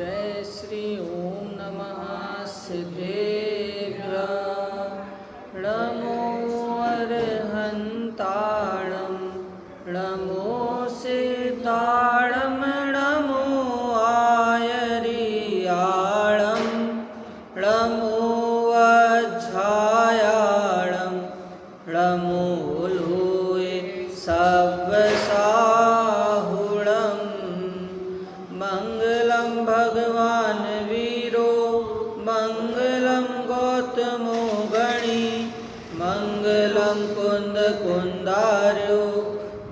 जय श्री ओम नमः सिद्धेभ्यः नमो अर्हन्ताणं नमो सिद्धाणं नमो आयर्याणं नमो वज्झायाणं नमो लोये सव्वसाहुणं मंगलम भगवान वीरो मंगलम गौतमो गणी मंगलम कुंद कुंदार्यो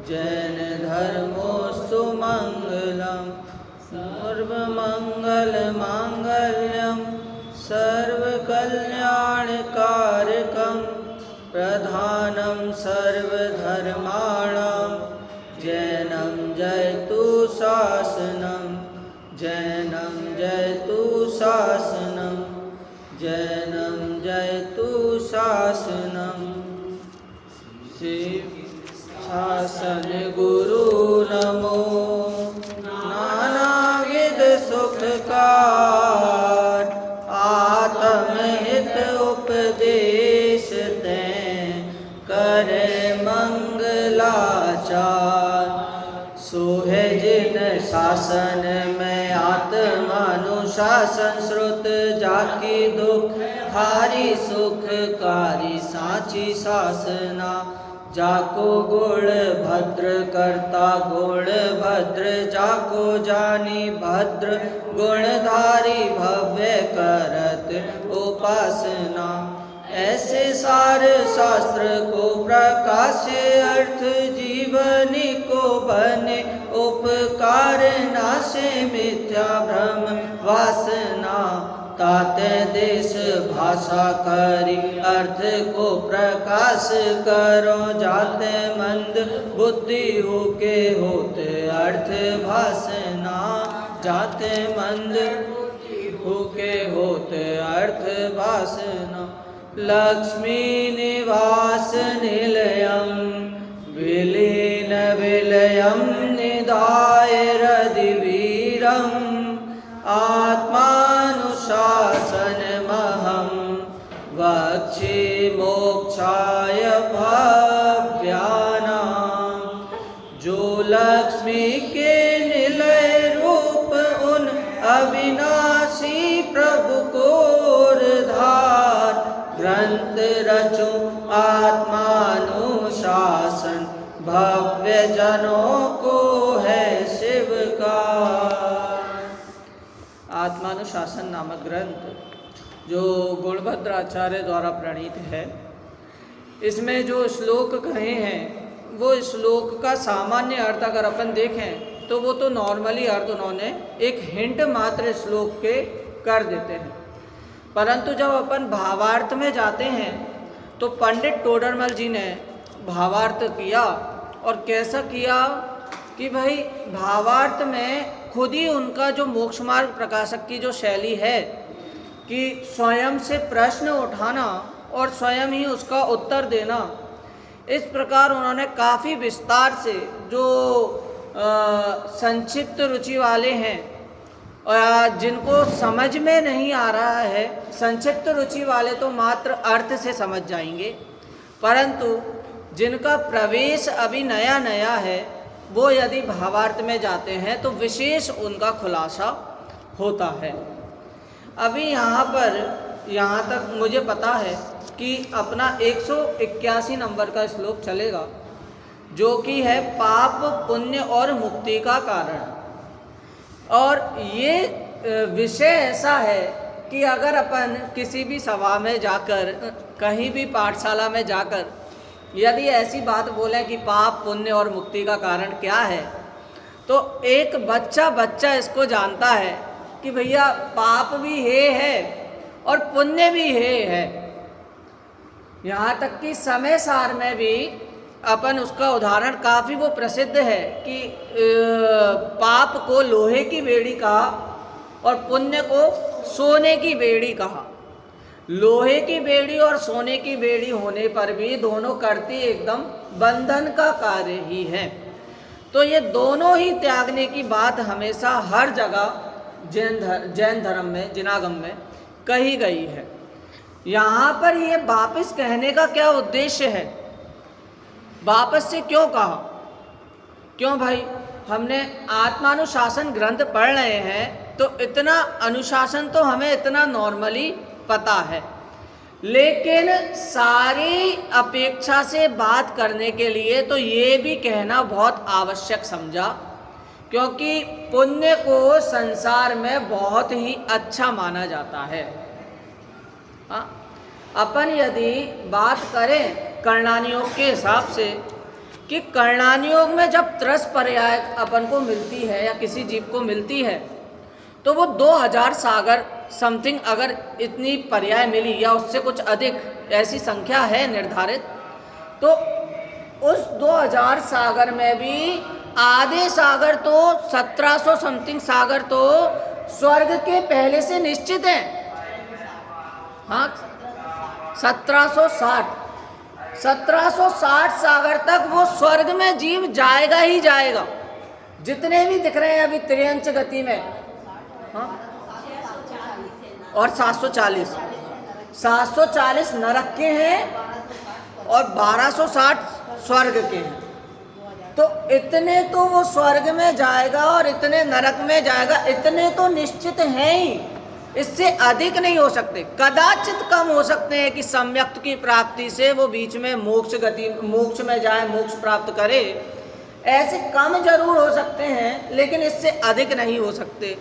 जैन धर्मोस्तु मंगलम सर्वमंगल मांगल्यम सर्वकल्याणकारकं प्रधानं सर्वधर्माणां जैनं जयतु शासनं जैनं जयतु शासनं जैनं जयतु शासनं शिव शासन गुरु नमो नानाविध सुखकार आत्महित उपदेश दें करे मंगलाचार सोहे जिन शासन में आत्मानुशासन श्रुत जाकी दुख हारी सुखकारी साची शासना जाको गुण भद्र करता गुण भद्र जाको जानी भद्र गुणधारी भव्य करत उपासना ऐसे सार शास्त्र को प्रकाशे अर्थ जीवनी को बने उपकार नाशे मिथ्या भ्रम वासना ताते देश भाषा करी अर्थ को प्रकाश करो जाते मंद बुद्धि होके होते अर्थ भाषना जाते मंद होके होते अर्थ भाषना लक्ष्मी निवास निलयम विलीन विलयम निधाय रदिवीरम आत्मानुशासनमहं वक्षे मोक्षाय भव्यानां जो लक्ष्मी के निलय रूप उन अविनाशी प्रभु को धार ग्रंथ रचो आत्मानुशासन भव्य जनों को है शिव का। आत्मानुशासन नामक ग्रंथ जो गुणभद्राचार्य द्वारा प्रणीत है, इसमें जो श्लोक कहे हैं वो श्लोक का सामान्य अर्थ अगर अपन देखें तो वो तो नॉर्मली अर्थ उन्होंने एक हिंट मात्र श्लोक के कर देते हैं, परंतु जब अपन भावार्थ में जाते हैं तो पंडित टोडरमल जी ने भावार्थ किया और कैसा किया कि भाई भावार्थ में खुद ही उनका जो मोक्ष मार्ग प्रकाशक की जो शैली है कि स्वयं से प्रश्न उठाना और स्वयं ही उसका उत्तर देना, इस प्रकार उन्होंने काफ़ी विस्तार से जो संक्षिप्त रुचि वाले हैं और जिनको समझ में नहीं आ रहा है, संक्षिप्त रुचि वाले तो मात्र अर्थ से समझ जाएंगे, परंतु जिनका प्रवेश अभी नया नया है वो यदि भावार्थ में जाते हैं तो विशेष उनका खुलासा होता है। अभी यहाँ तक मुझे पता है कि अपना 181 नंबर का श्लोक चलेगा जो कि है पाप पुण्य और मुक्ति का कारण। और ये विषय ऐसा है कि अगर अपन किसी भी सभा में जाकर कहीं भी पाठशाला में जाकर यदि ऐसी बात बोलें कि पाप पुण्य और मुक्ति का कारण क्या है, तो एक बच्चा इसको जानता है कि भैया पाप भी है और पुण्य भी है। यहाँ तक कि समय सार में भी अपन उसका उदाहरण काफ़ी वो प्रसिद्ध है कि पाप को लोहे की बेड़ी कहा और पुण्य को सोने की बेड़ी कहा। लोहे की बेड़ी और सोने की बेड़ी होने पर भी दोनों करती एकदम बंधन का कार्य ही है। तो ये दोनों ही त्यागने की बात हमेशा हर जगह जैन धर्म में, जिनागम में कही गई है। यहाँ पर ये वापस कहने का क्या उद्देश्य है, वापस से क्यों कहा? क्यों भाई, हमने आत्मानुशासन ग्रंथ पढ़ रहे हैं तो इतना अनुशासन तो हमें इतना नॉर्मली पता है, लेकिन सारी अपेक्षा से बात करने के लिए तो ये भी कहना बहुत आवश्यक समझा, क्योंकि पुण्य को संसार में बहुत ही अच्छा माना जाता है। हाँ, अपन यदि बात करें कर्णानी योग के हिसाब से कि कर्णानी योग में जब 30 पर्याय अपन को मिलती है या किसी जीव को मिलती है तो वो 2000 सागर समथिंग, अगर इतनी पर्याय मिली या उससे कुछ अधिक ऐसी संख्या है निर्धारित, तो उस 2000 सागर में भी आधे सागर तो 1700 समथिंग सागर तो स्वर्ग के पहले से निश्चित है। हाँ, 1760 सागर तक वो स्वर्ग में जीव जाएगा ही जाएगा, जितने भी दिख रहे हैं अभी त्रियंच गति में। हाँ, और 740 नरक के हैं और 1260 स्वर्ग के हैं, तो इतने तो वो स्वर्ग में जाएगा और इतने नरक में जाएगा, इतने तो निश्चित हैं ही, इससे अधिक नहीं हो सकते। कदाचित कम हो सकते हैं कि सम्यक्त की प्राप्ति से वो बीच में मोक्ष में जाए, मोक्ष प्राप्त करे, ऐसे कम जरूर हो सकते हैं, लेकिन इससे अधिक नहीं हो सकते।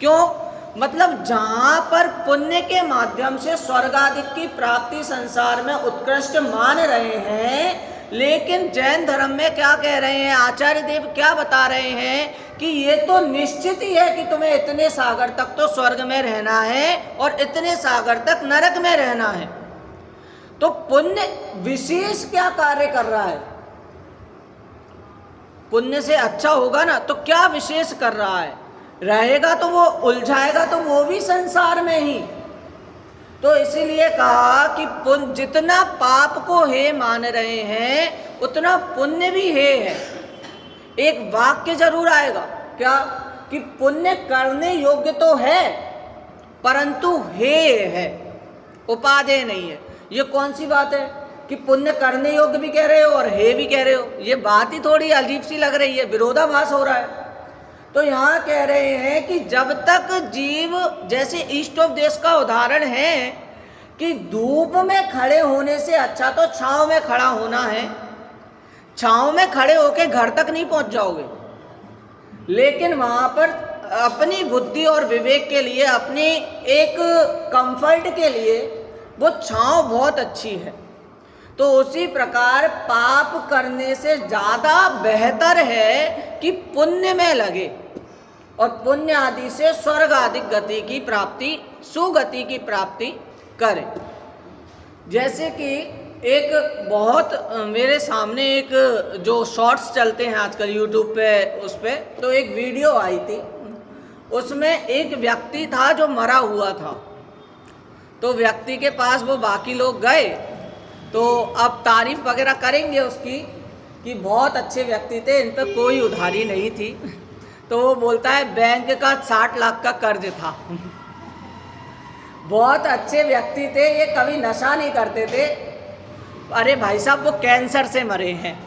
क्यों? मतलब जहाँ पर पुण्य के माध्यम से स्वर्ग आदि की प्राप्ति संसार में उत्कृष्ट मान रहे हैं, लेकिन जैन धर्म में क्या कह रहे हैं, आचार्य देव क्या बता रहे हैं कि ये तो निश्चित ही है कि तुम्हें इतने सागर तक तो स्वर्ग में रहना है और इतने सागर तक नरक में रहना है। तो पुण्य विशेष क्या कार्य कर रहा है? पुण्य से अच्छा होगा ना, तो क्या विशेष कर रहा है? रहेगा तो वो उलझाएगा तो वो भी संसार में ही। तो इसीलिए कहा कि पुण्य जितना पाप को हे मान रहे हैं उतना पुण्य भी हे है। एक वाक्य जरूर आएगा, क्या? कि पुण्य करने योग्य तो है परंतु हे है, उपादेय नहीं है। ये कौन सी बात है कि पुण्य करने योग्य भी कह रहे हो और हे भी कह रहे हो? ये बात ही थोड़ी अजीब सी लग रही है, विरोधाभास हो रहा है। तो यहाँ कह रहे हैं कि जब तक जीव, जैसे इष्टोपदेश का उदाहरण है कि धूप में खड़े होने से अच्छा तो छांव में खड़ा होना है। छांव में खड़े होके घर तक नहीं पहुंच जाओगे, लेकिन वहाँ पर अपनी बुद्धि और विवेक के लिए, अपनी एक कंफर्ट के लिए वो छांव बहुत अच्छी है। तो उसी प्रकार पाप करने से ज़्यादा बेहतर है कि पुण्य में लगे और पुण्य आदि से स्वर्ग आदि गति की प्राप्ति, सुगति की प्राप्ति करें। जैसे कि एक बहुत मेरे सामने एक जो शॉर्ट्स चलते हैं आजकल यूट्यूब पे, उस पे तो एक वीडियो आई थी, उसमें एक व्यक्ति था जो मरा हुआ था। तो व्यक्ति के पास वो बाकी लोग गए, तो अब तारीफ वगैरह करेंगे उसकी कि बहुत अच्छे व्यक्ति थे, इन पर कोई उधारी नहीं थी। तो वो बोलता है बैंक का 60 लाख का कर्ज था। बहुत अच्छे व्यक्ति थे, ये कभी नशा नहीं करते थे। अरे भाई साहब, वो कैंसर से मरे हैं।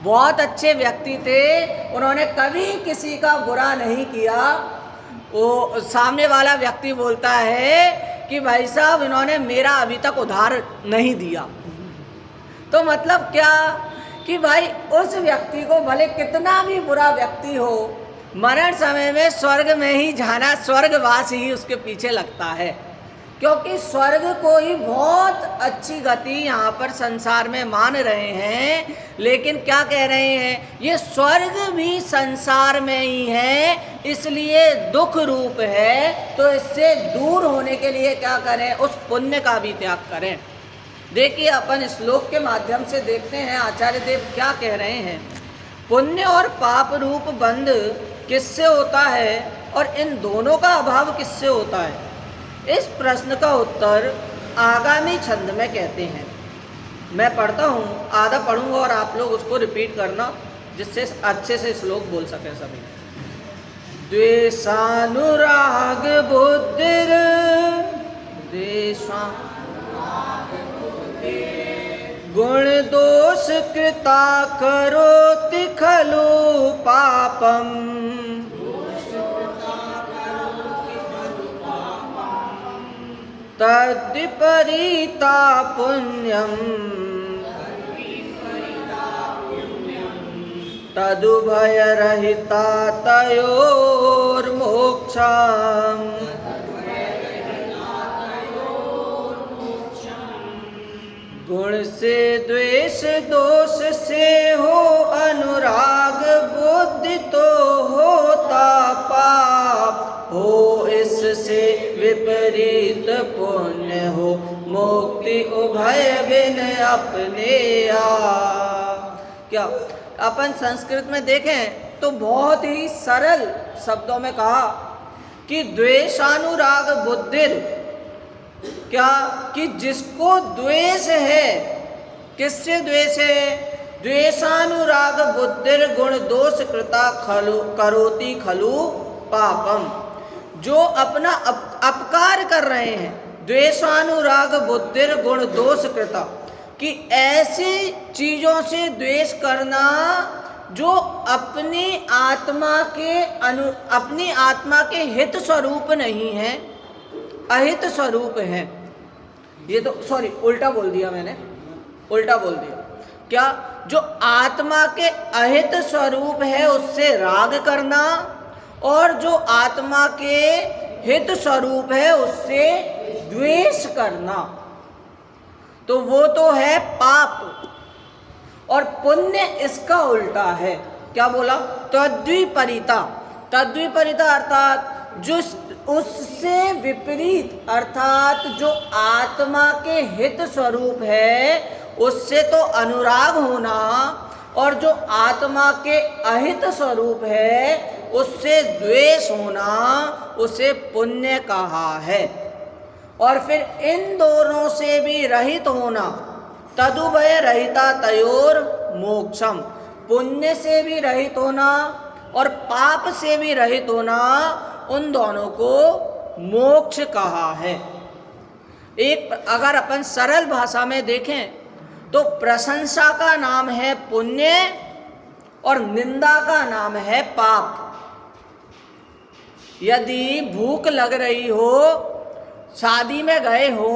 बहुत अच्छे व्यक्ति थे, उन्होंने कभी किसी का बुरा नहीं किया। वो सामने वाला व्यक्ति बोलता है कि भाई साहब इन्होंने मेरा अभी तक उधार नहीं दिया। तो मतलब क्या कि भाई उस व्यक्ति को भले कितना भी बुरा व्यक्ति हो, मरण समय में स्वर्ग में ही जाना, स्वर्गवास ही उसके पीछे लगता है, क्योंकि स्वर्ग को ही बहुत अच्छी गति यहाँ पर संसार में मान रहे हैं। लेकिन क्या कह रहे हैं, ये स्वर्ग भी संसार में ही है, इसलिए दुख रूप है। तो इससे दूर होने के लिए क्या करें, उस पुण्य का भी त्याग करें। देखिए अपन श्लोक के माध्यम से देखते हैं आचार्य देव क्या कह रहे हैं। पुण्य और पाप रूप बंध किससे होता है और इन दोनों का अभाव किससे होता है? इस प्रश्न का उत्तर आगामी छंद में कहते हैं। मैं पढ़ता हूँ, आधा पढ़ूंगा और आप लोग उसको रिपीट करना, जिससे अच्छे से श्लोक बोल सकें सभी। द्वेषानुराग बुद्धिर गुण दोष कृता करोति खलु पापम तद्विपरीता पुण्यम तदुभयरहिता तयोर्मोक्षम्। गुण से द्वेष दोष से हो अनुराग बुद्धि तो होता पाप हो इससे विपरीत पुण्य हो मुक्ति उभय बिन अपने आप। क्या अपन संस्कृत में देखें तो बहुत ही सरल शब्दों में कहा कि द्वेषानुराग बुद्धिर, क्या कि जिसको द्वेष है, किससे द्वेष है? द्वेषानुराग बुद्धिर गुण दोष कृता खलु करोति खलु पापम, जो अपना अपकार कर रहे हैं। द्वेषानुराग बुद्धिर गुण दोष कृता, कि ऐसी चीजों से द्वेष करना जो अपनी आत्मा के हित स्वरूप नहीं है, अहित स्वरूप है। ये तो सॉरी उल्टा बोल दिया मैंने, उल्टा बोल दिया। क्या? जो आत्मा के अहित स्वरूप है उससे राग करना, और जो आत्मा के हित स्वरूप है उससे द्वेष करना, तो वो तो है पाप। और पुण्य इसका उल्टा है। क्या बोला? तद्विपरीता। तद्विपरीता अर्थात जो उससे विपरीत, अर्थात जो आत्मा के हित स्वरूप है उससे तो अनुराग होना, और जो आत्मा के अहित स्वरूप है उससे द्वेष होना, उसे पुण्य कहा है। और फिर इन दोनों से भी रहित होना, तदुभय रहिता तयोर मोक्षम, पुण्य से भी रहित होना और पाप से भी रहित होना, उन दोनों को मोक्ष कहा है। एक अगर अपन सरल भाषा में देखें तो प्रशंसा का नाम है पुण्य और निंदा का नाम है पाप। यदि भूख लग रही हो, शादी में गए हो,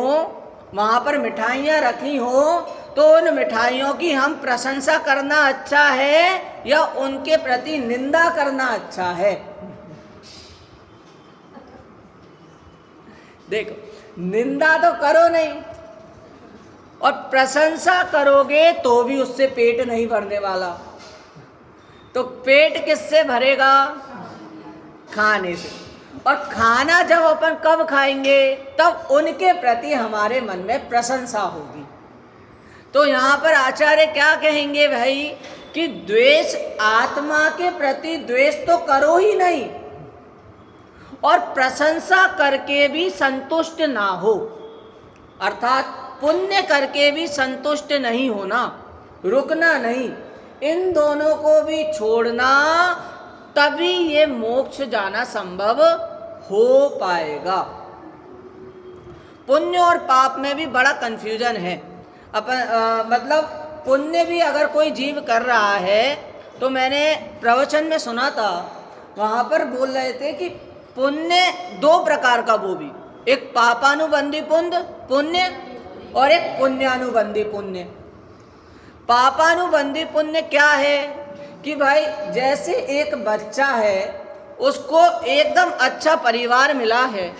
वहाँ पर मिठाइयाँ रखी हो, तो उन मिठाइयों की हम प्रशंसा करना अच्छा है या उनके प्रति निंदा करना अच्छा है? देखो, निंदा तो करो नहीं, और प्रशंसा करोगे तो भी उससे पेट नहीं भरने वाला। तो पेट किससे भरेगा? खाने से। और खाना जब अपन कब खाएंगे? तब उनके प्रति हमारे मन में प्रशंसा होगी। तो यहाँ पर आचार्य क्या कहेंगे भाई कि द्वेष, आत्मा के प्रति द्वेष तो करो ही नहीं, और प्रशंसा करके भी संतुष्ट ना हो, अर्थात पुण्य करके भी संतुष्ट नहीं होना, रुकना नहीं, इन दोनों को भी छोड़ना, तभी ये मोक्ष जाना संभव हो पाएगा। पुण्य और पाप में भी बड़ा कंफ्यूजन है। मतलब पुण्य भी अगर कोई जीव कर रहा है, तो मैंने प्रवचन में सुना था, वहाँ पर बोल रहे थे कि पुण्य दो प्रकार का, वो भी एक पापानुबंधी पुण्य और एक पुण्यानुबंधी पुण्य। पापानुबंधी पुण्य क्या है कि भाई जैसे एक बच्चा है, उसको एकदम अच्छा परिवार मिला है,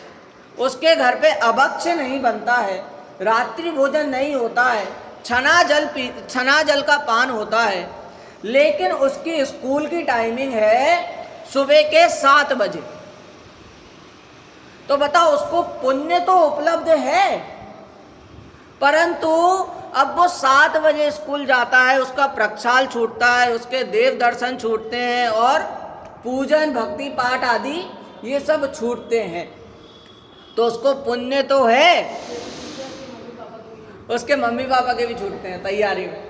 उसके घर पे अभक्ष नहीं बनता है, रात्रि भोजन नहीं होता है, छना जल का पान होता है, लेकिन उसकी स्कूल की टाइमिंग है सुबह के 7 बजे। तो बताओ, उसको पुण्य तो उपलब्ध है, परंतु अब वो 7 बजे स्कूल जाता है, उसका प्रक्षाल छूटता है, उसके देव दर्शन छूटते हैं, और पूजन भक्ति पाठ आदि ये सब छूटते हैं। तो उसको पुण्य तो है, उसके मम्मी पापा के भी छूटते हैं तैयारी में।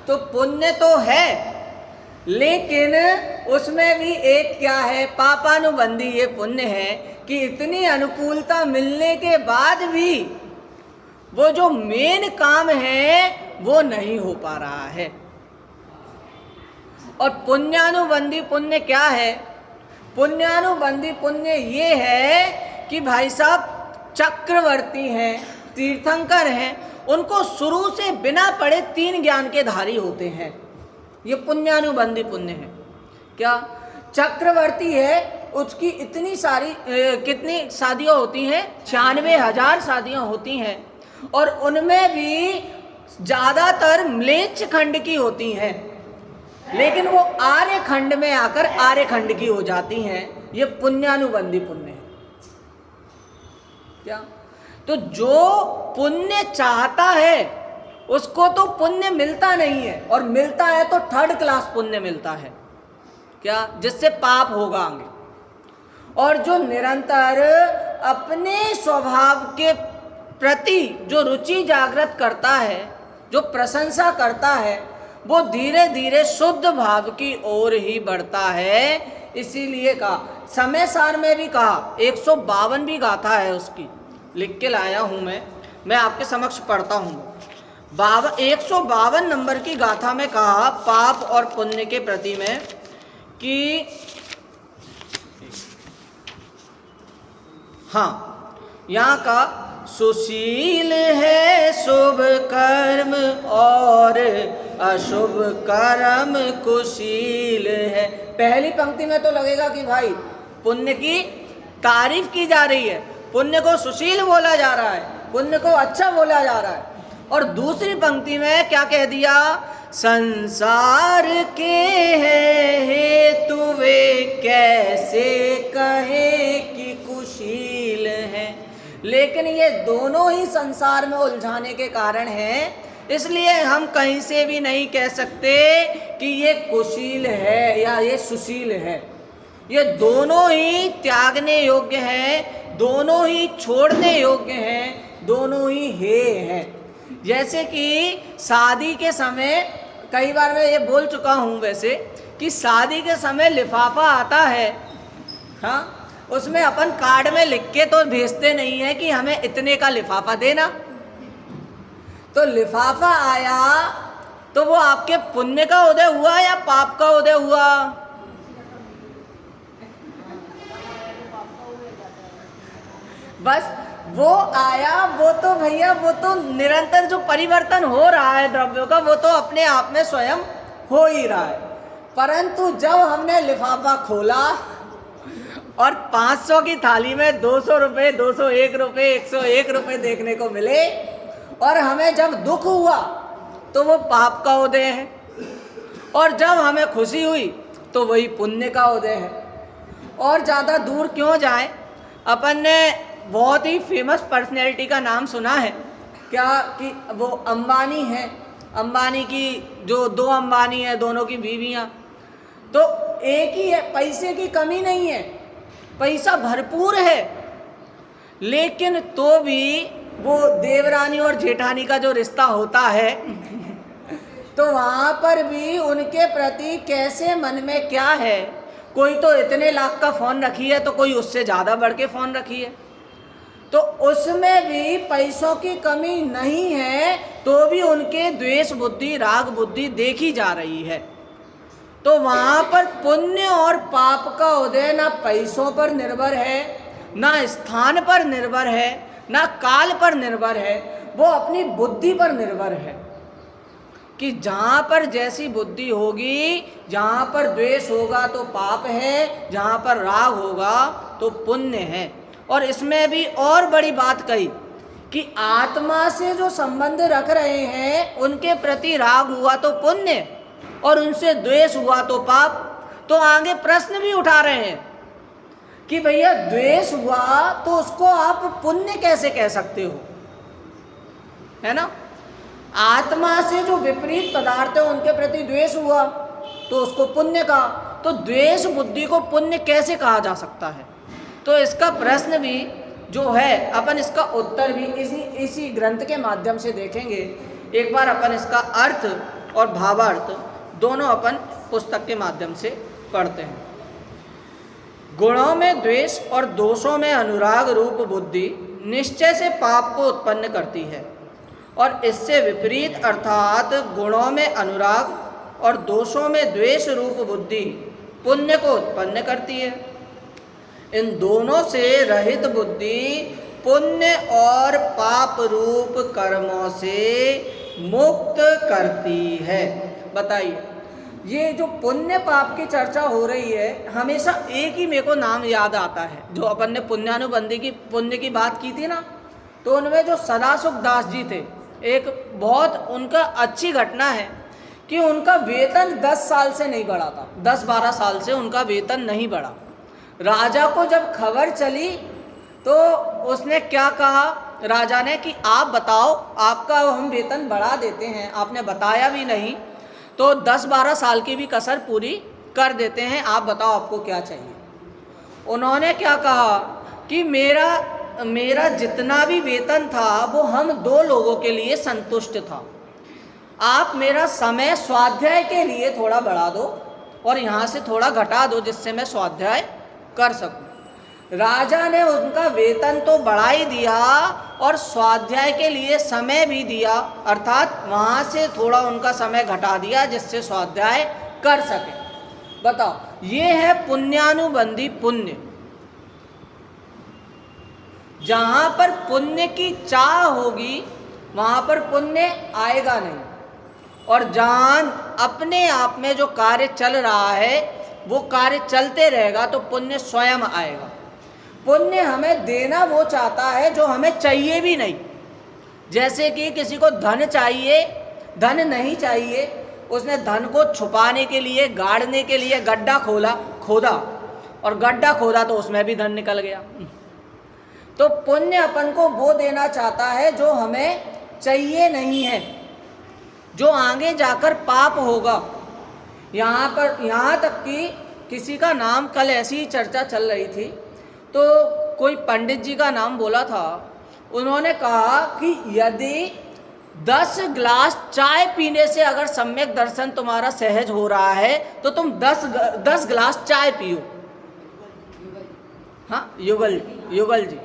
तो पुण्य तो है, लेकिन उसमें भी एक क्या है, पापानुबंधी ये पुण्य है कि इतनी अनुकूलता मिलने के बाद भी वो जो मेन काम है वो नहीं हो पा रहा है। और पुण्यानुबंधी पुण्य क्या है? पुण्यानुबंधी पुण्य ये है कि भाई साहब चक्रवर्ती हैं, तीर्थंकर हैं, उनको शुरू से बिना पढ़े 3 ज्ञान के धारी होते हैं। ये पुण्यानुबंधी पुण्य है। क्या चक्रवर्ती है, उसकी इतनी सारी कितनी शादियाँ होती हैं? 96,000 शादियाँ होती हैं, और उनमें भी ज़्यादातर म्लेच्छ खंड की होती हैं, लेकिन वो आर्य खंड में आकर आर्य खंड की हो जाती हैं। ये पुण्यानुबंधी पुण्य है। क्या? तो जो पुण्य चाहता है उसको तो पुण्य मिलता नहीं है, और मिलता है तो 3rd क्लास पुण्य मिलता है। क्या? जिससे पाप होगा आगे। और जो निरंतर अपने स्वभाव के प्रति जो रुचि जागृत करता है, जो प्रशंसा करता है, वो धीरे धीरे शुद्ध भाव की ओर ही बढ़ता है। इसीलिए कहा, समय सार में भी कहा, 152 भी गाथा है उसकी, लिख के लाया हूँ मैं आपके समक्ष पढ़ता हूँ। 152 नंबर की गाथा में कहा पाप और पुण्य के प्रति में कि हाँ, यहाँ का सुशील है शुभ कर्म और अशुभ कर्म कुशील है। पहली पंक्ति में तो लगेगा कि भाई पुण्य की तारीफ की जा रही है, पुण्य को सुशील बोला जा रहा है, पुण्य को अच्छा बोला जा रहा है। और दूसरी पंक्ति में क्या कह दिया? संसार के है हेतु वे कैसे कहे कि कुशील है। लेकिन ये दोनों ही संसार में उलझाने के कारण हैं, इसलिए हम कहीं से भी नहीं कह सकते कि ये कुशील है या ये सुशील है। ये दोनों ही त्यागने योग्य हैं, दोनों ही छोड़ने योग्य हैं, दोनों ही हे हैं। जैसे कि शादी के समय, कई बार मैं ये बोल चुका हूँ वैसे, कि शादी के समय लिफाफा आता है, हाँ, उसमें अपन कार्ड में लिख के तो भेजते नहीं है कि हमें इतने का लिफाफा देना। तो लिफाफा आया तो वो आपके पुण्य का उदय हुआ या पाप का उदय हुआ? बस वो आया, वो तो भैया वो तो निरंतर जो परिवर्तन हो रहा है द्रव्यों का, वो तो अपने आप में स्वयं हो ही रहा है। परंतु जब हमने लिफाफा खोला और 500 की थाली में 200 रुपये, 201 रुपये, 101 रुपये देखने को मिले, और हमें जब दुख हुआ तो वो पाप का उदय है, और जब हमें खुशी हुई तो वही पुण्य का उदय है। और ज़्यादा दूर क्यों जाएं, अपन ने बहुत ही फेमस पर्सनैलिटी का नाम सुना है क्या, कि वो अंबानी है। अंबानी की जो 2 अंबानी है, दोनों की बीवियां तो एक ही है, पैसे की कमी नहीं है, पैसा भरपूर है, लेकिन तो भी वो देवरानी और जेठानी का जो रिश्ता होता है तो वहाँ पर भी उनके प्रति कैसे मन में क्या है, कोई तो इतने लाख का फ़ोन रखी है तो कोई उससे ज़्यादा बढ़ के फ़ोन रखी है, तो उसमें भी पैसों की कमी नहीं है, तो भी उनके द्वेष बुद्धि, राग बुद्धि देखी जा रही है। तो वहाँ पर पुण्य और पाप का उदय ना पैसों पर निर्भर है, ना स्थान पर निर्भर है, ना काल पर निर्भर है, वो अपनी बुद्धि पर निर्भर है कि जहाँ पर जैसी बुद्धि होगी, जहाँ पर द्वेष होगा तो पाप है, जहाँ पर राग होगा तो पुण्य है। और इसमें भी और बड़ी बात कही कि आत्मा से जो संबंध रख रहे हैं उनके प्रति राग हुआ तो पुण्य, और उनसे द्वेष हुआ तो पाप। तो आगे प्रश्न भी उठा रहे हैं कि भैया द्वेष हुआ तो उसको आप पुण्य कैसे कह सकते हो, है ना। आत्मा से जो विपरीत पदार्थ है उनके प्रति द्वेष हुआ तो उसको पुण्य कहा, तो द्वेष बुद्धि को पुण्य कैसे कहा जा सकता है। तो इसका प्रश्न भी जो है, अपन इसका उत्तर भी इसी ग्रंथ के माध्यम से देखेंगे। एक बार अपन इसका अर्थ और भावार्थ दोनों अपन पुस्तक के माध्यम से पढ़ते हैं। गुणों में द्वेष और दोषों में अनुराग रूप बुद्धि निश्चय से पाप को उत्पन्न करती है, और इससे विपरीत अर्थात गुणों में अनुराग और दोषों में द्वेष रूप बुद्धि पुण्य को उत्पन्न करती है। इन दोनों से रहित बुद्धि पुण्य और पाप रूप कर्मों से मुक्त करती है। बताइए, ये जो पुण्य पाप की चर्चा हो रही है, हमेशा एक ही मेरे को नाम याद आता है। जो अपन ने पुण्य की बात की थी ना, तो उनमें जो सदासुख दास जी थे, एक बहुत उनका अच्छी घटना है कि उनका वेतन 10 साल से नहीं बढ़ा था। 10-12 साल से उनका वेतन नहीं बढ़ा। राजा को जब खबर चली तो उसने क्या कहा, राजा ने, कि आप बताओ, आपका हम वेतन बढ़ा देते हैं, आपने बताया भी नहीं, तो 10-12 साल की भी कसर पूरी कर देते हैं, आप बताओ आपको क्या चाहिए। उन्होंने क्या कहा कि मेरा जितना भी वेतन था वो हम 2 लोगों के लिए संतुष्ट था, आप मेरा समय स्वाध्याय के लिए थोड़ा बढ़ा दो और यहाँ से थोड़ा घटा दो जिससे मैं स्वाध्याय कर सकूं। राजा ने उनका वेतन तो बढ़ा ही दिया और स्वाध्याय के लिए समय भी दिया, अर्थात वहाँ से थोड़ा उनका समय घटा दिया जिससे स्वाध्याय कर सके। बताओ, ये है पुण्यानुबंधी पुण्य। जहाँ पर पुण्य की चाह होगी वहाँ पर पुण्य आएगा नहीं, और जहाँ अपने आप में जो कार्य चल रहा है वो कार्य चलते रहेगा तो पुण्य स्वयं आएगा। पुण्य हमें देना वो चाहता है जो हमें चाहिए भी नहीं। जैसे कि किसी को धन चाहिए, धन नहीं चाहिए, उसने धन को छुपाने के लिए, गाड़ने के लिए गड्ढा खोदा और गड्ढा खोदा तो उसमें भी धन निकल गया। तो पुण्य अपन को वो देना चाहता है जो हमें चाहिए नहीं है, जो आगे जाकर पाप होगा। यहाँ तक कि किसी का नाम, कल ऐसी ही चर्चा चल रही थी, तो कोई पंडित जी का नाम बोला था। उन्होंने कहा कि यदि 10 गिलास चाय पीने से अगर सम्यक दर्शन तुम्हारा सहज हो रहा है तो तुम 10 गिलास चाय पियो। हाँ, युगल जी,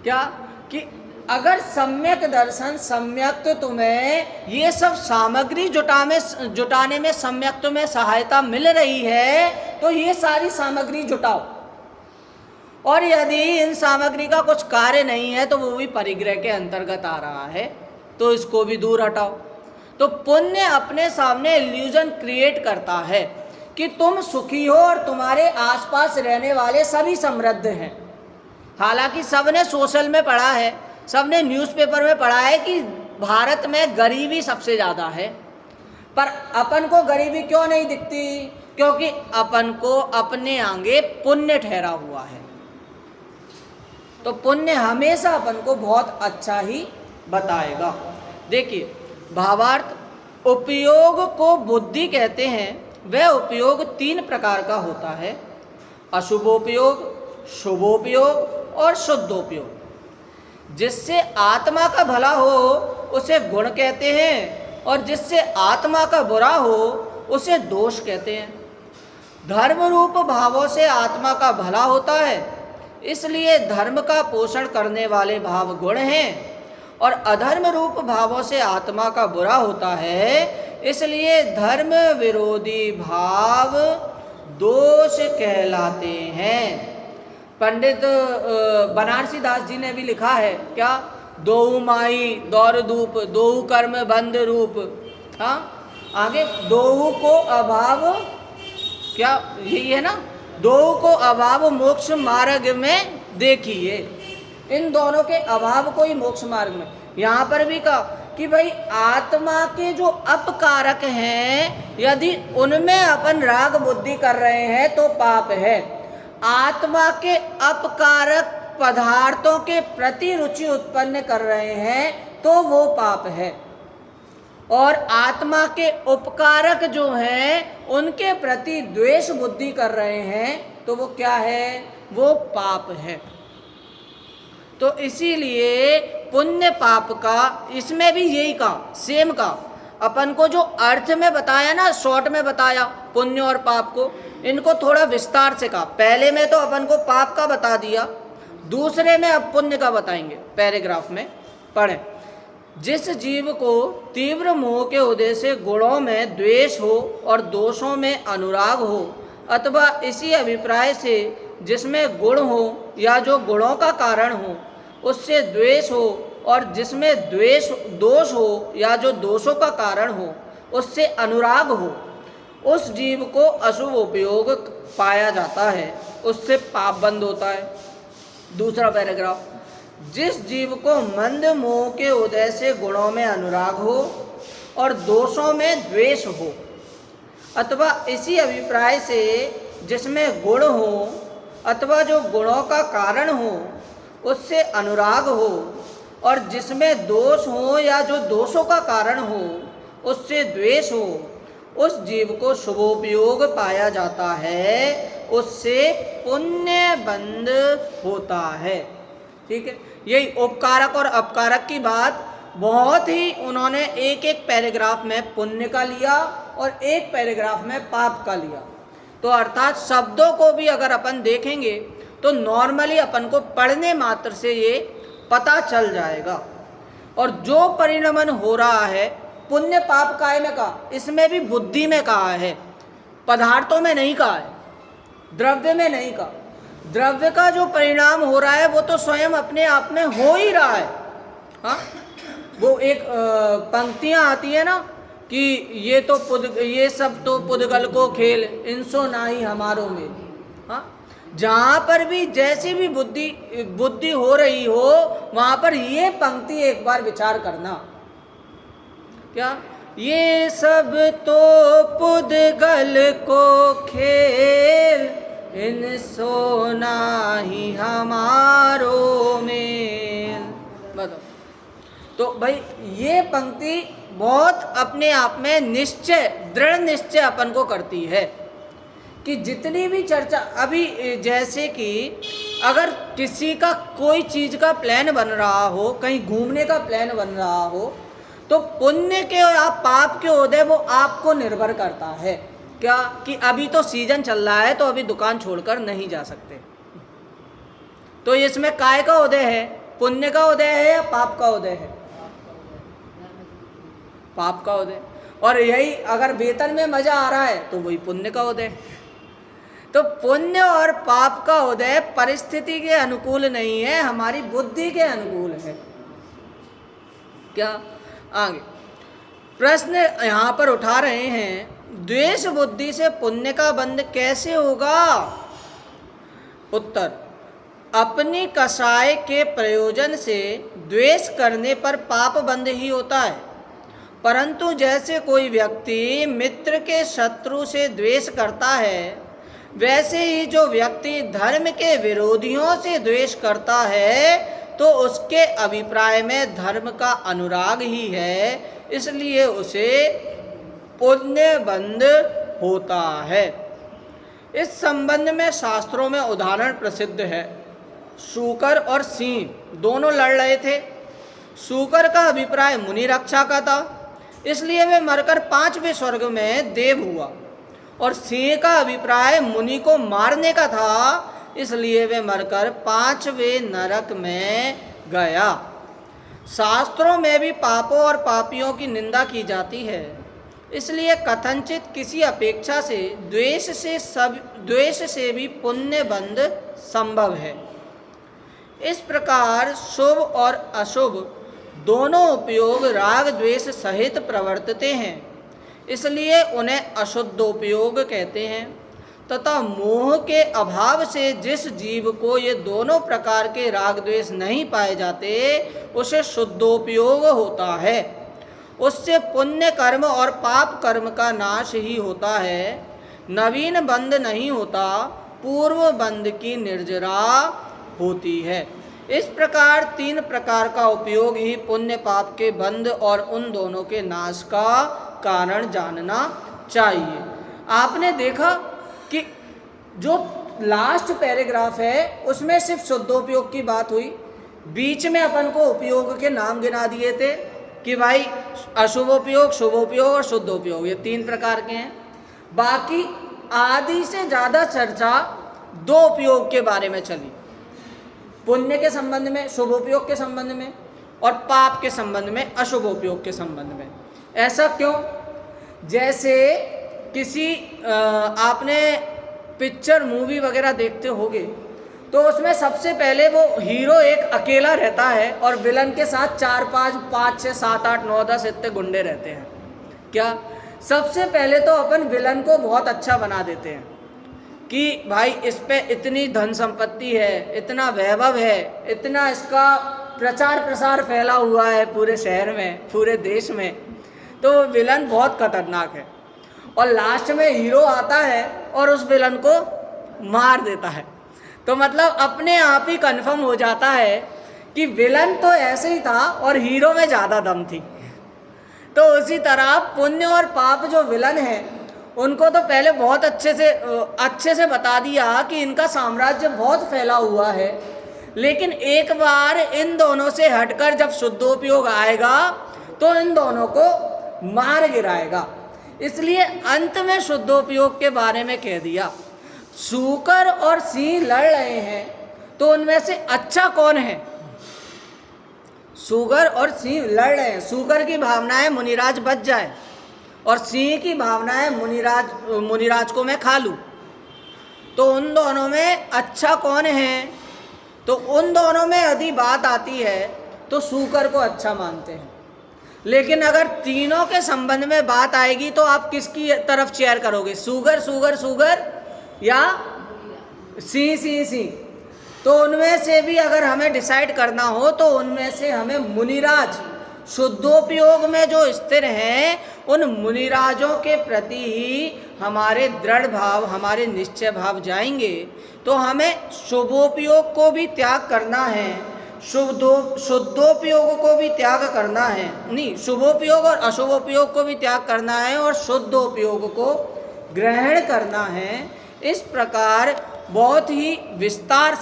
क्या कि अगर सम्यक दर्शन, सम्यक तो तुम्हें ये सब सामग्री जुटाने में सम्यक तुम्हें सहायता मिल रही है तो ये सारी सामग्री जुटाओ, और यदि इन सामग्री का कुछ कार्य नहीं है तो वो भी परिग्रह के अंतर्गत आ रहा है तो इसको भी दूर हटाओ। तो पुण्य अपने सामने इल्यूजन क्रिएट करता है कि तुम सुखी हो और तुम्हारे आसपास रहने वाले सभी समृद्ध हैं। हालांकि सबने सोशल में पढ़ा है, सबने न्यूज़पेपर में पढ़ा है कि भारत में गरीबी सबसे ज़्यादा है, पर अपन को गरीबी क्यों नहीं दिखती? क्योंकि अपन को अपने आगे पुण्य ठहरा हुआ है। तो पुण्य हमेशा अपन को बहुत अच्छा ही बताएगा। देखिए, भावार्थ, उपयोग को बुद्धि कहते हैं। वह उपयोग 3 प्रकार का होता है: अशुभोपयोग, शुभोपयोग और शुद्धोपयोग। जिससे आत्मा का भला हो उसे गुण कहते हैं, और जिससे आत्मा का बुरा हो उसे दोष कहते हैं। धर्म रूप भावों से आत्मा का भला होता है, इसलिए धर्म का पोषण करने वाले भाव गुण हैं, और अधर्म रूप भावों से आत्मा का बुरा होता है, इसलिए धर्म विरोधी भाव दोष कहलाते हैं। पंडित बनारसी दास जी ने भी लिखा है, क्या? दोऊ माई दौर धूप, दोऊ कर्म बंध रूप। हाँ, आगे दोऊ को अभाव, क्या यही है ना? दोऊ को अभाव मोक्ष मार्ग में देखिए। इन दोनों के अभाव को ही मोक्ष मार्ग में। यहाँ पर भी कहा कि भाई आत्मा के जो अपकारक हैं, यदि उनमें अपन राग बुद्धि कर रहे हैं तो पाप है। आत्मा के अपकारक पदार्थों के प्रति रुचि उत्पन्न कर रहे हैं तो वो पाप है, और आत्मा के उपकारक जो हैं उनके प्रति द्वेष बुद्धि कर रहे हैं तो वो क्या है? वो पाप है। तो इसीलिए पुण्य पाप का, इसमें भी यही का सेम का, अपन को जो अर्थ में बताया ना, शॉर्ट में बताया पुण्य और पाप को, इनको थोड़ा विस्तार से कहा। पहले में तो अपन को पाप का बता दिया, दूसरे में अब पुण्य का बताएंगे। पैराग्राफ में पढ़ें। जिस जीव को तीव्र मोह के उदय से गुणों में द्वेष हो और दोषों में अनुराग हो, अथवा इसी अभिप्राय से जिसमें गुण हो या जो गुणों का कारण हो उससे द्वेष हो, और जिसमें दोष हो या जो दोषों का कारण हो उससे अनुराग हो, उस जीव को अशुभ उपयोग पाया जाता है, उससे पाप बंद होता है। दूसरा पैराग्राफ। जिस जीव को मंद मोह के उदय से गुणों में अनुराग हो और दोषों में द्वेष हो, अथवा इसी अभिप्राय से जिसमें गुण हो अथवा जो गुणों का कारण हो उससे अनुराग हो, और जिसमें दोष हो या जो दोषों का कारण हो उससे द्वेष हो, उस जीव को शुभोपयोग पाया जाता है, उससे पुण्य बंध होता है। ठीक है, यही उपकारक और अपकारक की बात बहुत ही उन्होंने एक एक पैराग्राफ में पुण्य का लिया और एक पैराग्राफ में पाप का लिया। तो अर्थात शब्दों को भी अगर अपन देखेंगे तो नॉर्मली अपन को पढ़ने मात्र से ये पता चल जाएगा। और जो परिणमन हो रहा है पुण्य पाप काय में कहा, इसमें भी बुद्धि में कहा है, पदार्थों में नहीं कहा है, द्रव्य में नहीं कहा। द्रव्य का जो परिणाम हो रहा है वो तो स्वयं अपने आप में हो ही रहा है। हाँ, वो एक पंक्तियां आती है ना कि ये सब तो पुद्गल को खेल, इनसो नाही हमारों में। हाँ, जहाँ पर भी जैसी भी बुद्धि हो रही हो वहाँ पर ये पंक्ति एक बार विचार करना। क्या? ये सब तो पुद्गल को खेल, इनसो नाही हमारो मेल। बताओ। तो भाई ये पंक्ति बहुत अपने आप में निश्चय, दृढ़ निश्चय अपन को करती है कि जितनी भी चर्चा अभी, जैसे कि अगर किसी का कोई चीज़ का प्लान बन रहा हो, कहीं घूमने का प्लान बन रहा हो, तो पुण्य के या पाप के उदय वो आपको निर्भर करता है। क्या? कि अभी तो सीजन चल रहा है तो अभी दुकान छोड़कर नहीं जा सकते। तो इसमें काय का उदय है? पुण्य का उदय है या पाप का उदय है? पाप का उदय। और यही अगर वेतन में मजा आ रहा है तो वही पुण्य का उदय। तो पुण्य और पाप का उदय परिस्थिति के अनुकूल नहीं है, हमारी बुद्धि के अनुकूल है। क्या? आगे प्रश्न यहाँ पर उठा रहे हैं, द्वेष बुद्धि से पुण्य का बंध कैसे होगा? उत्तर, अपनी कसाय के प्रयोजन से द्वेष करने पर पाप बंध ही होता है। परंतु जैसे कोई व्यक्ति मित्र के शत्रु से द्वेष करता है, वैसे ही जो व्यक्ति धर्म के विरोधियों से द्वेष करता है तो उसके अभिप्राय में धर्म का अनुराग ही है, इसलिए उसे पुण्य बंध होता है। इस संबंध में शास्त्रों में उदाहरण प्रसिद्ध है। शूकर और सिंह दोनों लड़ रहे थे। शूकर का अभिप्राय मुनि रक्षा का था, इसलिए वे मरकर 5वें स्वर्ग में देव हुआ, और सिंह का अभिप्राय मुनि को मारने का था, इसलिए वे मरकर 5वें नरक में गया। शास्त्रों में भी पापों और पापियों की निंदा की जाती है, इसलिए कथनचित किसी अपेक्षा से द्वेष से भी पुण्य बंध संभव है। इस प्रकार शुभ और अशुभ दोनों उपयोग राग द्वेष सहित प्रवर्तते हैं, इसलिए उन्हें अशुद्धोपयोग कहते हैं। तथा मोह के अभाव से जिस जीव को ये दोनों प्रकार के राग द्वेष नहीं पाए जाते उसे शुद्धोपयोग होता है। उससे पुण्य कर्म और पाप कर्म का नाश ही होता है, नवीन बंध नहीं होता, पूर्व बंध की निर्जरा होती है। इस प्रकार 3 प्रकार का उपयोग ही पुण्य पाप के बंध और उन दोनों के नाश का कारण जानना चाहिए। आपने देखा कि जो लास्ट पैराग्राफ है उसमें सिर्फ शुद्धोपयोग की बात हुई, बीच में अपन को उपयोग के नाम गिना दिए थे, कि भाई अशुभोपयोग, शुभोपयोग और शुद्धोपयोग, ये 3 प्रकार के हैं। बाकी आधी से ज़्यादा चर्चा 2 उपयोग के बारे में चली, पुण्य के संबंध में, शुभोपयोग के संबंध में, और पाप के संबंध में, अशुभोपयोग के संबंध में। ऐसा क्यों? जैसे किसी आपने पिक्चर मूवी वगैरह देखते होगे तो उसमें सबसे पहले वो हीरो एक अकेला रहता है और विलन के साथ 4 5 6 7 8 9 10 इतने गुंडे रहते हैं। क्या सबसे पहले तो अपन विलन को बहुत अच्छा बना देते हैं कि भाई इस पे इतनी धन संपत्ति है, इतना वैभव है, इतना इसका प्रचार प्रसार फैला हुआ है पूरे शहर में, पूरे देश में, तो विलन बहुत खतरनाक है। और लास्ट में हीरो आता है और उस विलन को मार देता है। तो मतलब अपने आप ही कन्फर्म हो जाता है कि विलन तो ऐसे ही था और हीरो में ज़्यादा दम थी। तो उसी तरह पुण्य और पाप जो विलन है उनको तो पहले बहुत अच्छे से बता दिया कि इनका साम्राज्य बहुत फैला हुआ है, लेकिन एक बार इन दोनों से हटकर जब शुद्धोपयोग आएगा तो इन दोनों को मार गिराएगा। इसलिए अंत में शुद्धोपयोग के बारे में कह दिया। सूकर और सिंह लड़ रहे हैं तो उनमें से अच्छा कौन है? सूकर और सिंह लड़ रहे हैं, सूकर की भावना है मुनिराज बच जाए और सिंह की भावना है मुनिराज को मैं खा लूं। तो उन दोनों में अच्छा कौन है? तो उन दोनों में यदि बात आती है तो सूकर को अच्छा मानते हैं। लेकिन अगर तीनों के संबंध में बात आएगी तो आप किसकी तरफ चेयर करोगे? सूगर सूगर सूगर या सिंह सिंह सिंह? तो उनमें से भी अगर हमें डिसाइड करना हो तो उनमें से हमें मुनिराज, शुद्धोपयोग में जो स्थिर हैं, उन मुनिराजों के प्रति ही हमारे दृढ़ भाव, हमारे निश्चय भाव जाएंगे। तो हमें शुभोपयोग को भी त्याग करना है, शुद्धोपयोग को भी त्याग करना है, नहीं, शुभोपयोग और अशुभोपयोग को भी त्याग करना है और शुद्धोपयोग को ग्रहण करना है। इस प्रकार बहुत ही विस्तार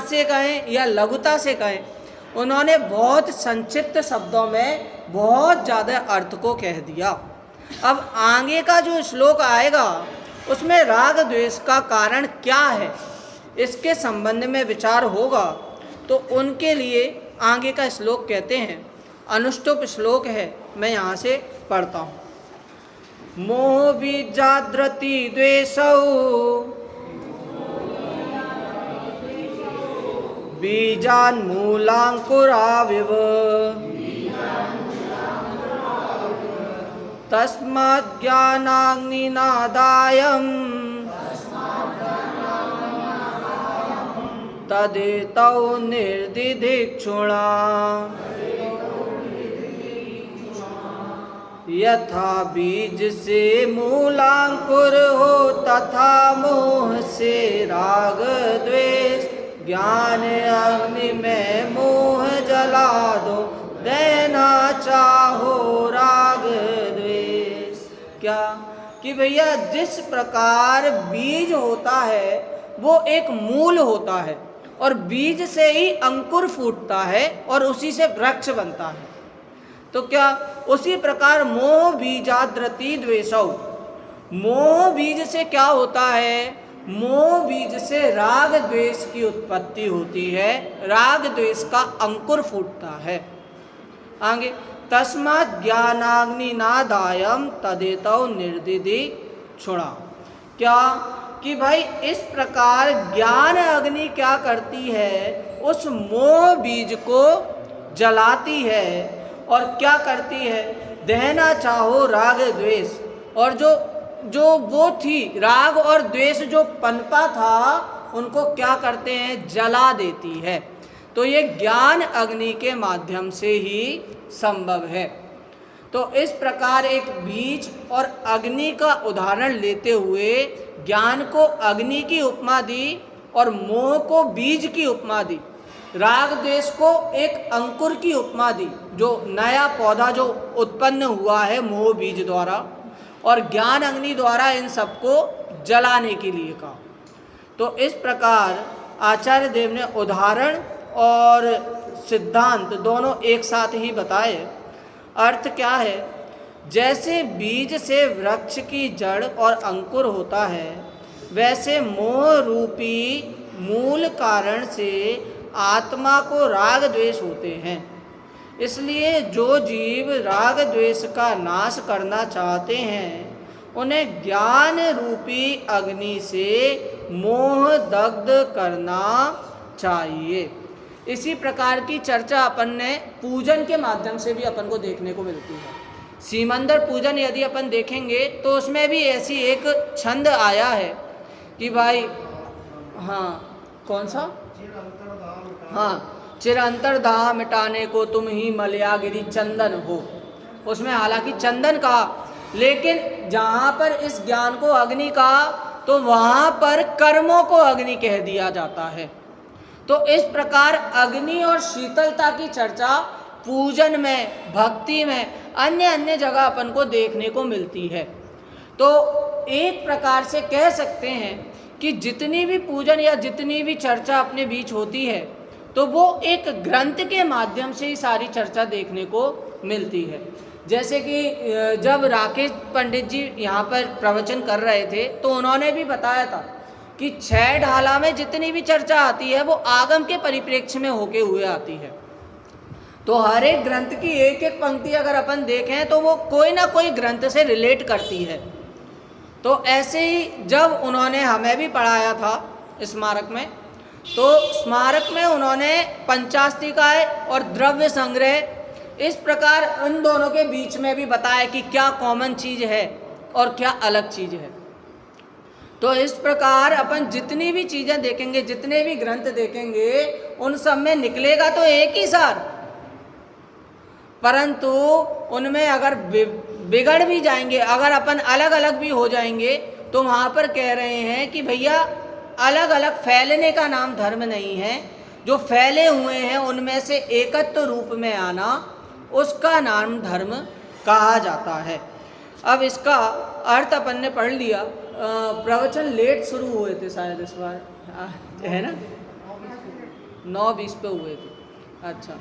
से कहें या लघुता से कहें, उन्होंने बहुत संक्षिप्त शब्दों में बहुत ज़्यादा अर्थ को कह दिया। अब आगे का जो श्लोक आएगा उसमें राग द्वेष का कारण क्या है इसके संबंध में विचार होगा। तो उनके लिए आगे का श्लोक कहते हैं, अनुष्टुप श्लोक है, मैं यहाँ से पढ़ता हूँ। मोह बीजाद्रति द्वेषौ बीजान् मूलांकुराविव तस्मात् ज्ञानाग्निनादायं तदेतौ निर्दिदिक्षुणा यथा बीज से मूलांकुर हो तथा मोह से राग द्वेष, ज्ञान अग्नि में मोह जला दो, देना चाहो राग द्वेष। क्या कि भैया जिस प्रकार बीज होता है वो एक मूल होता है और बीज से ही अंकुर फूटता है और उसी से वृक्ष बनता है। तो क्या उसी प्रकार मोह बीजाद्रति द्वेषौ, मोह बीज से क्या होता है? मोह बीज से राग द्वेष की उत्पत्ति होती है, राग द्वेष का अंकुर फूटता है। आगे तस्मात् ज्ञानाग्निनादायं तदेतौ निर्दिदिक्षुणा। क्या कि भाई इस प्रकार ज्ञान अग्नि क्या करती है? उस मोह बीज को जलाती है और क्या करती है? दहना चाहो राग द्वेष, और जो वो थी राग और द्वेष जो पनपा था उनको क्या करते हैं? जला देती है। तो ये ज्ञान अग्नि के माध्यम से ही संभव है। तो इस प्रकार एक बीज और अग्नि का उदाहरण लेते हुए ज्ञान को अग्नि की उपमा दी और मोह को बीज की उपमा दी, राग द्वेष को एक अंकुर की उपमा दी, जो नया पौधा जो उत्पन्न हुआ है मोह बीज द्वारा, और ज्ञान अग्नि द्वारा इन सबको जलाने के लिए कहा। तो इस प्रकार आचार्य देव ने उदाहरण और सिद्धांत दोनों एक साथ ही बताए अर्थ क्या है? जैसे बीज से वृक्ष की जड़ और अंकुर होता है, वैसे मोह रूपी मूल कारण से आत्मा को राग द्वेष होते हैं। इसलिए जो जीव राग द्वेष का नाश करना चाहते हैं, उन्हें ज्ञान रूपी अग्नि से मोह दग्ध करना चाहिए। इसी प्रकार की चर्चा अपन ने पूजन के माध्यम से भी अपन को देखने को मिलती है। सीमंदर पूजन यदि अपन देखेंगे तो उसमें भी ऐसी एक छंद आया है कि भाई, हाँ कौन सा, हाँ, चिरंतर दाह मिटाने को तुम ही मलयागिरी चंदन हो। उसमें हालांकि चंदन कहा, लेकिन जहाँ पर इस ज्ञान को अग्नि कहा तो वहाँ पर कर्मों को अग्नि कह दिया जाता है। तो इस प्रकार अग्नि और शीतलता की चर्चा पूजन में, भक्ति में, अन्य अन्य जगह अपन को देखने को मिलती है। तो एक प्रकार से कह सकते हैं कि जितनी भी पूजन या जितनी भी चर्चा अपने बीच होती है, तो वो एक ग्रंथ के माध्यम से ही सारी चर्चा देखने को मिलती है। जैसे कि जब राकेश पंडित जी यहाँ पर प्रवचन कर रहे थे तो उन्होंने भी बताया था कि 6 ढाला में जितनी भी चर्चा आती है वो आगम के परिप्रेक्ष्य में होके हुए आती है। तो हर एक ग्रंथ की एक एक पंक्ति अगर अपन देखें तो वो कोई ना कोई ग्रंथ से रिलेट करती है। तो ऐसे ही जब उन्होंने हमें भी पढ़ाया था स्मारक में, तो स्मारक में उन्होंने पंचास्तिकाय और द्रव्य संग्रह, इस प्रकार उन दोनों के बीच में भी बताया कि क्या कॉमन चीज़ है और क्या अलग चीज़ है। तो इस प्रकार अपन जितनी भी चीज़ें देखेंगे, जितने भी ग्रंथ देखेंगे, उन सब में निकलेगा तो एक ही सार, परंतु उनमें अगर बिगड़ भी जाएंगे, अगर अपन अलग अलग भी हो जाएंगे, तो वहाँ पर कह रहे हैं कि भैया अलग अलग फैलने का नाम धर्म नहीं है। जो फैले हुए हैं उनमें से एकत्व रूप में आना, उसका नाम धर्म कहा जाता है। अब इसका अर्थ अपन ने पढ़ लिया। प्रवचन लेट शुरू हुए थे शायद इस बार, है ना, 9:20 पे हुए थे। अच्छा,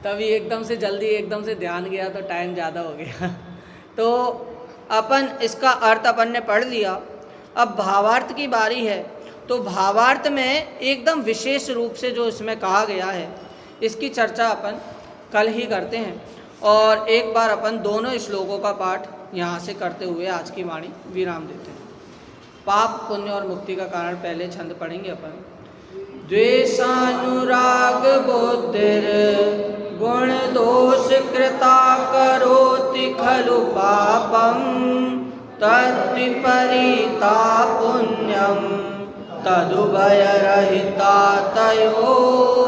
तभी एकदम से जल्दी एकदम से ध्यान गया तो टाइम ज़्यादा हो गया। तो अपन इसका अर्थ अपन ने पढ़ लिया। अब भावार्थ की बारी है। तो भावार्थ में एकदम विशेष रूप से जो इसमें कहा गया है, इसकी चर्चा अपन कल ही करते हैं। और एक बार अपन दोनों श्लोकों का पाठ यहाँ से करते हुए आज की वाणी विराम देते हैं। पाप, पुण्य और मुक्ति का कारण पहले छंद पढ़ेंगे अपन। द्वेषानुराग बुद्धिर गुण दोष कृता करोति खलु पापम तद्विपरीता पुण्यम तदुभय रहिता तयोर्मोक्षम्।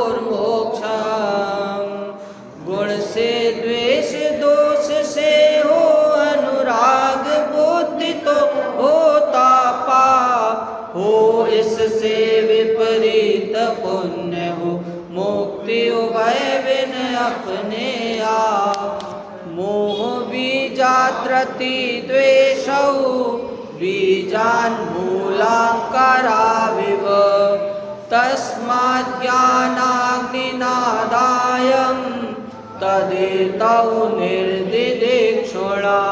गुण से द्वेष, दोष से हो अनुराग, बुद्धि तो होता पाप हो, इससे विपरीत पुण्य हो, मुक्ति उभय बिन अपने आप। मोह बीजात्रति द्वेषौ बीजान् मूलांकराविव, तस्मात् ज्ञानाग्निनादायं तदेतौ निर्दिदिक्षुणा।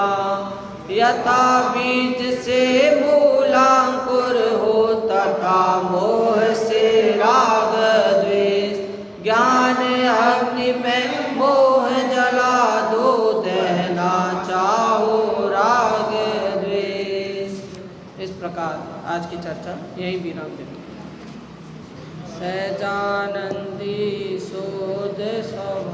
यथा बीज से मूलांकुर हो, तथा मोह से राग द्वेष। ज्ञान अग्नि में मोह जला दो, दहना चाहो राग द्वेष। इस प्रकार आज की चर्चा यही विराम देते हैं। सहजानंदी शोध स्वभाव।